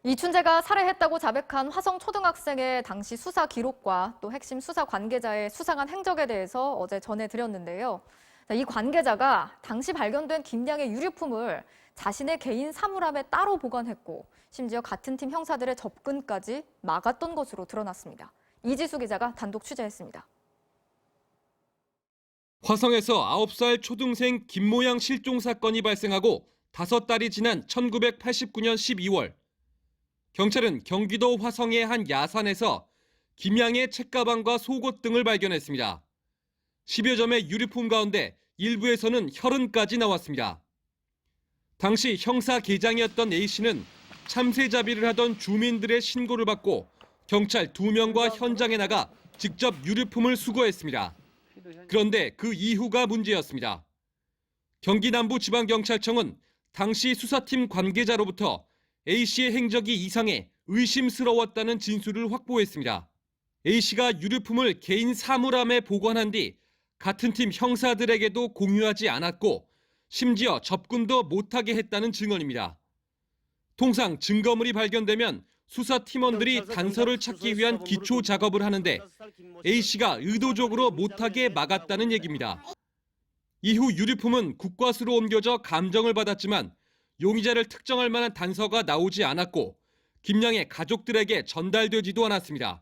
이춘재가 살해했다고 자백한 화성 초등학생의 당시 수사 기록과 또 핵심 수사 관계자의 수상한 행적에 대해서 어제 전해드렸는데요. 이 관계자가 당시 발견된 김양의 유류품을 자신의 개인 사물함에 따로 보관했고 심지어 같은 팀 형사들의 접근까지 막았던 것으로 드러났습니다. 이지수 기자가 단독 취재했습니다. 화성에서 9살 초등생 김모양 실종 사건이 발생하고 5달이 지난 1989년 12월 경찰은 경기도 화성의 한 야산에서 김양의 책가방과 속옷 등을 발견했습니다. 10여 점의 유류품 가운데 일부에서는 혈흔까지 나왔습니다. 당시 형사 계장이었던 A씨는 참새잡이를 하던 주민들의 신고를 받고 경찰 2명과 현장에 나가 직접 유류품을 수거했습니다. 그런데 그 이후가 문제였습니다. 경기 남부지방경찰청은 당시 수사팀 관계자로부터 A씨의 행적이 이상해 의심스러웠다는 진술을 확보했습니다. A씨가 유류품을 개인 사물함에 보관한 뒤 같은 팀 형사들에게도 공유하지 않았고 심지어 접근도 못하게 했다는 증언입니다. 통상 증거물이 발견되면 수사팀원들이 단서를 찾기 위한 기초 작업을 하는데 A씨가 의도적으로 못하게 막았다는 얘기입니다. 이후 유류품은 국과수로 옮겨져 감정을 받았지만 용의자를 특정할 만한 단서가 나오지 않았고 김양의 가족들에게 전달되지도 않았습니다.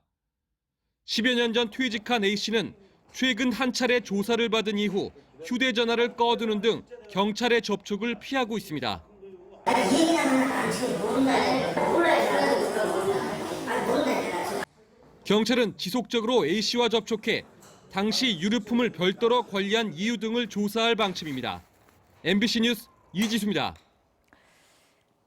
10여 년 전 퇴직한 A씨는 최근 한 차례 조사를 받은 이후 휴대전화를 꺼두는 등 경찰의 접촉을 피하고 있습니다. 경찰은 지속적으로 A씨와 접촉해 당시 유류품을 별도로 관리한 이유 등을 조사할 방침입니다. MBC 뉴스 이지수입니다.